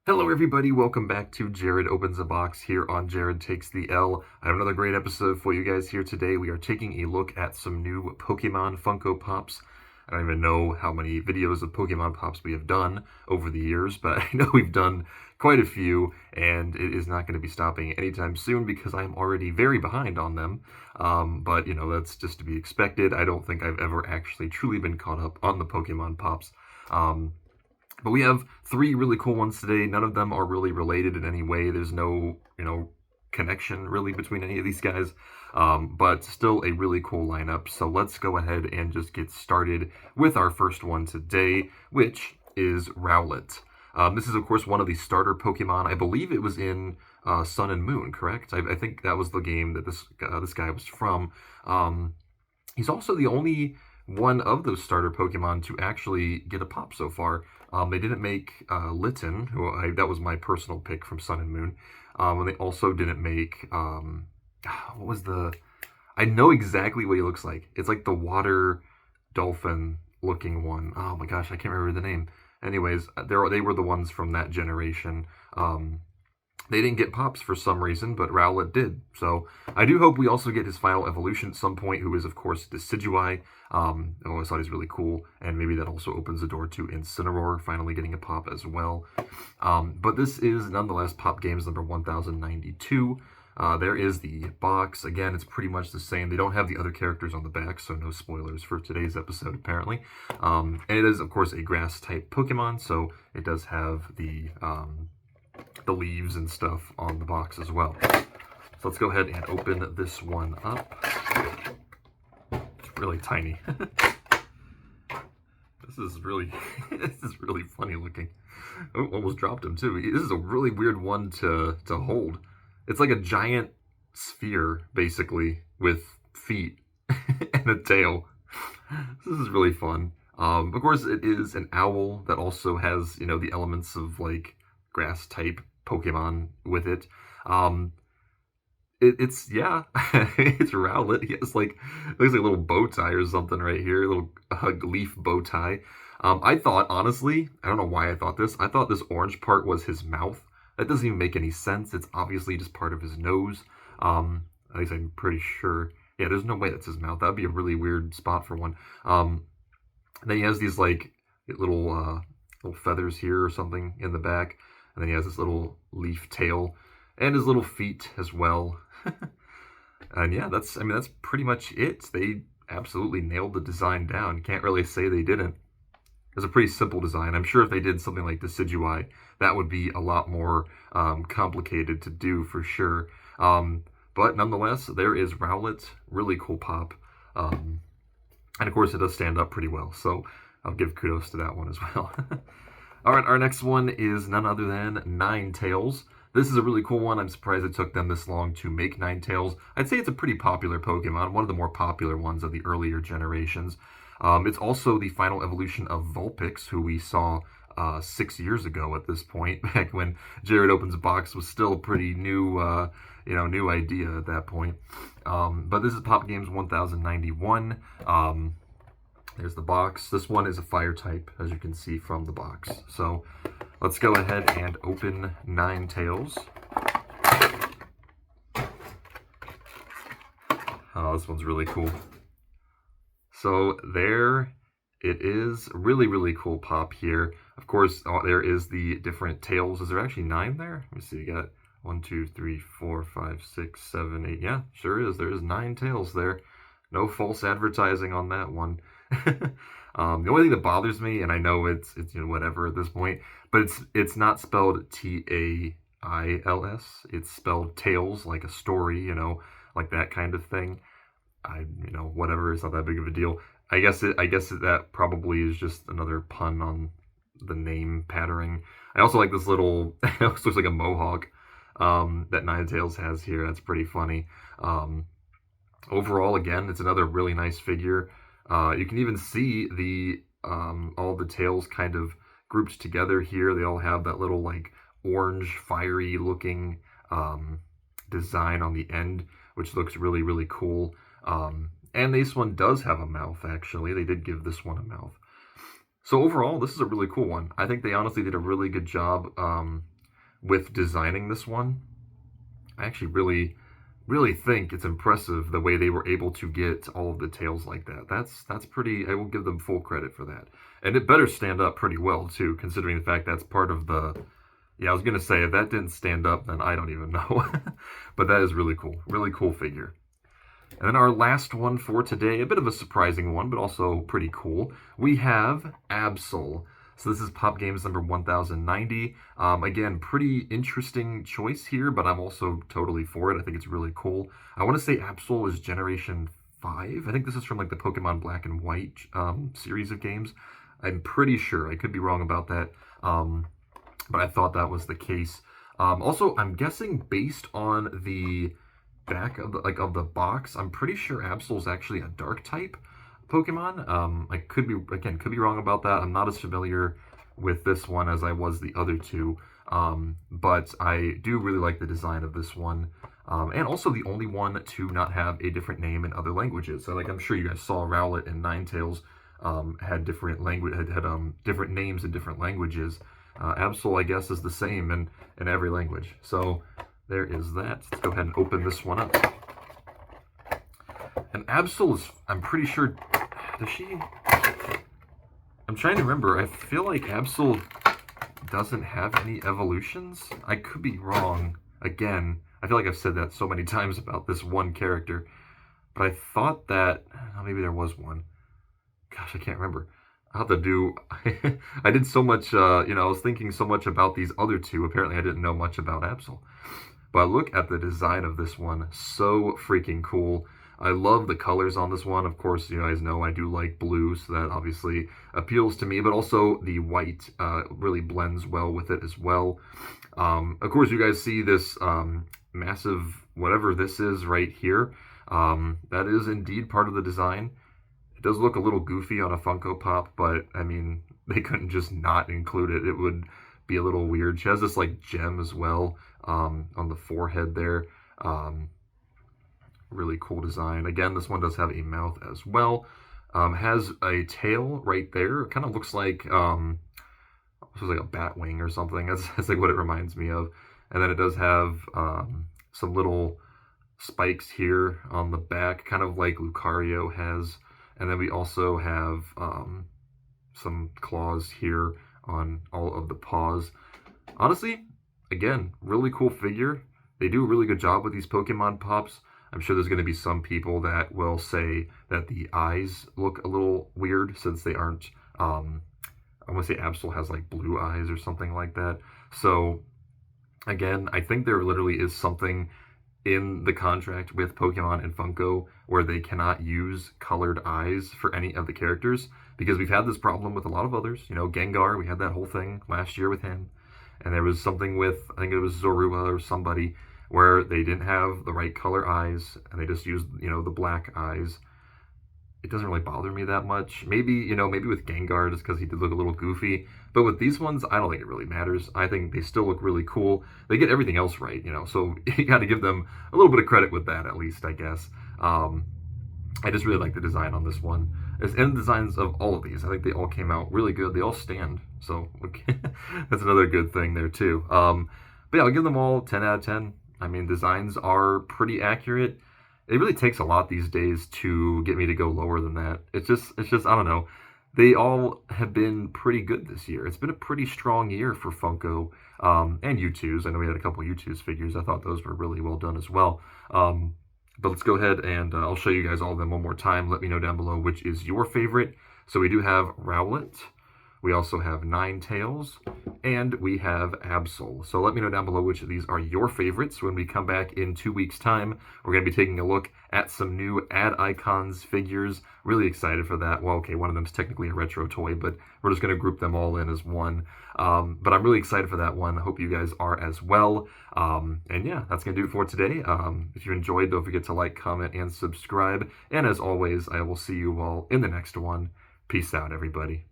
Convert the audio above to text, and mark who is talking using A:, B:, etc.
A: Hello, everybody. Welcome back to Jared Opens a Box here on Jared Takes the L. I have another great episode for you guys here today. We are taking a look at some new Pokemon Funko Pops. I don't even know how many videos of Pokemon Pops we have done over the years, but I know we've done quite a few, and it is not going to be stopping anytime soon because I'm already very behind on them. But, that's just to be expected. I don't think I've ever actually truly been caught up on the Pokemon Pops. But we have three really cool ones today. None of them are really related in any way. There's no, connection really between any of these guys. But still a really cool lineup. So let's go ahead and just get started with our first one today, which is Rowlet. This is, of course, one of the starter Pokemon. I believe it was in Sun and Moon, correct? I think that was the game that this guy was from. He's also the only one of those starter Pokemon to actually get a pop so far. They didn't make Litten, that was my personal pick from Sun and Moon. And they also didn't make, what was I know exactly what he looks like. It's like the water dolphin looking one. Oh my gosh, I can't remember the name. Anyways, they were the ones from that generation. They didn't get pops for some reason, but Rowlet did. So I do hope we also get his final evolution at some point, who is, of course, Decidueye. I always thought he's really cool, and maybe that also opens the door to Incineroar finally getting a pop as well. But this is, nonetheless, Pop Games number 1092. There is the box. Again, it's pretty much the same. They don't have the other characters on the back, so no spoilers for today's episode, apparently. And it is, of course, a grass-type Pokemon, so it does have the leaves and stuff on the box as well. So let's go ahead and open this one up. It's really tiny. This is really funny looking. Oh, almost dropped him too. This is a really weird one to hold. It's like a giant sphere, basically, with feet and a tail. This is really fun. Of course, it is an owl that also has, the elements of like grass type Pokemon with it. It's it's Rowlet. He has like looks like a little bow tie or something right here, a little leaf bow tie. I thought honestly, I don't know why I thought this. I thought this orange part was his mouth. That doesn't even make any sense. It's obviously just part of his nose. At least I'm pretty sure. Yeah, there's no way that's his mouth. That'd be a really weird spot for one. Then he has these like little feathers here or something in the back. And then he has this little leaf tail and his little feet as well. And yeah, that's pretty much it. They absolutely nailed the design down. Can't really say they didn't. It's a pretty simple design. I'm sure if they did something like Decidueye, that would be a lot more complicated to do for sure. But nonetheless, there is Rowlet. Really cool pop. And of course, it does stand up pretty well. So I'll give kudos to that one as well. All right, our next one is none other than Ninetales. This is a really cool one. I'm surprised it took them this long to make Ninetales. I'd say it's a pretty popular Pokemon, one of the more popular ones of the earlier generations. It's also the final evolution of Vulpix, who we saw 6 years ago at this point, back when Jared Opens a Box was still a pretty new, new idea at that point. But this is Pop Games 1091. There's the box. This one is a fire type, as you can see from the box. So let's go ahead and open Ninetales. Oh, this one's really cool. So there it is. Really, really cool pop here. Of course, there is the different tails. Is there actually 9 there? Let me see. You got 1, 2, 3, 4, 5, 6, 7, 8. Yeah, sure is. There is 9 tails there. No false advertising on that one. The only thing that bothers me, and I know it's whatever at this point, but it's not spelled Tails. It's spelled Tales, like a story, like that kind of thing. Whatever. It's not that big of a deal. I guess that probably is just another pun on the name patterning. I also like this little. It looks like a mohawk that Ninetales has here. That's pretty funny. Overall, again, it's another really nice figure. You can even see all the tails kind of grouped together here. They all have that little like orange, fiery looking design on the end, which looks really, really cool. And this one does have a mouth, actually. They did give this one a mouth. So overall, this is a really cool one. I think they honestly did a really good job with designing this one. I actually really think it's impressive the way they were able to get all of the tails like that. That's pretty. I will give them full credit for that. And it better stand up pretty well too, considering the fact that's part of the. Yeah, I was gonna say if that didn't stand up, then I don't even know. But that is really cool figure. And then our last one for today, a bit of a surprising one, but also pretty cool. We have Absol. So this is Pop Games number 1090. Again, pretty interesting choice here, but I'm also totally for it. I think it's really cool. I want to say Absol is Generation 5. I think this is from like the Pokemon Black and White series of games. I'm pretty sure. I could be wrong about that. But I thought that was the case. Also, I'm guessing based on the back of the box, I'm pretty sure Absol's actually a dark type Pokemon. I could be wrong about that. I'm not as familiar with this one as I was the other two, but I do really like the design of this one, and also the only one to not have a different name in other languages. So like I'm sure you guys saw Rowlet and Ninetales had different different names in different languages. Absol, I guess, is the same in every language. So there is that. Let's go ahead and open this one up. And Absol is, I'm pretty sure, does she? I'm trying to remember. I feel like Absol doesn't have any evolutions. I could be wrong. Again, I feel like I've said that so many times about this one character. But I thought that, maybe there was one. Gosh, I can't remember. I'll have to do, I did so much, I was thinking so much about these other two. Apparently I didn't know much about Absol. But look at the design of this one. So freaking cool. I love the colors on this one. Of course, you guys know I do like blue, so that obviously appeals to me. But also the white really blends well with it as well. Of course, you guys see this massive, whatever this is right here. That is indeed part of the design. It does look a little goofy on a Funko Pop, but I mean, they couldn't just not include it. It would be a little weird. She has this like gem as well on the forehead there. Really cool design. Again, this one does have a mouth as well. Has a tail right there. It kind of looks like like a bat wing or something. That's like what it reminds me of. And then it does have some little spikes here on the back, kind of like Lucario has. And then we also have some claws here on all of the paws. Honestly, again, really cool figure. They do a really good job with these Pokemon Pops. I'm sure there's going to be some people that will say that the eyes look a little weird since they aren't, I want to say Absol has like blue eyes or something like that. So again, I think there literally is something in the contract with Pokemon and Funko where they cannot use colored eyes for any of the characters, because we've had this problem with a lot of others. You know, Gengar, we had that whole thing last year with him. And there was something with, I think it was Zorua or somebody, where they didn't have the right color eyes and they just used, the black eyes. It doesn't really bother me that much. Maybe with Gengar, just because he did look a little goofy. But with these ones, I don't think it really matters. I think they still look really cool. They get everything else right, so you got to give them a little bit of credit with that, at least, I guess. I just really like the design on this one. And the designs of all of these. I think they all came out really good. They all stand. So okay. That's another good thing there, too. But yeah, I'll give them all 10 out of 10. I mean, designs are pretty accurate. It really takes a lot these days to get me to go lower than that. It's just, I don't know. They all have been pretty good this year. It's been a pretty strong year for Funko and U2s. I know we had a couple U2s figures. I thought those were really well done as well. But let's go ahead and I'll show you guys all of them one more time. Let me know down below which is your favorite. So we do have Rowlet. We also have Ninetales, and we have Absol. So let me know down below which of these are your favorites. When we come back in 2 weeks' time, we're going to be taking a look at some new Ad Icons figures. Really excited for that. Well, okay, one of them is technically a retro toy, but we're just going to group them all in as one. But I'm really excited for that one. I hope you guys are as well. And yeah, that's going to do it for today. If you enjoyed, don't forget to like, comment, and subscribe. And as always, I will see you all in the next one. Peace out, everybody.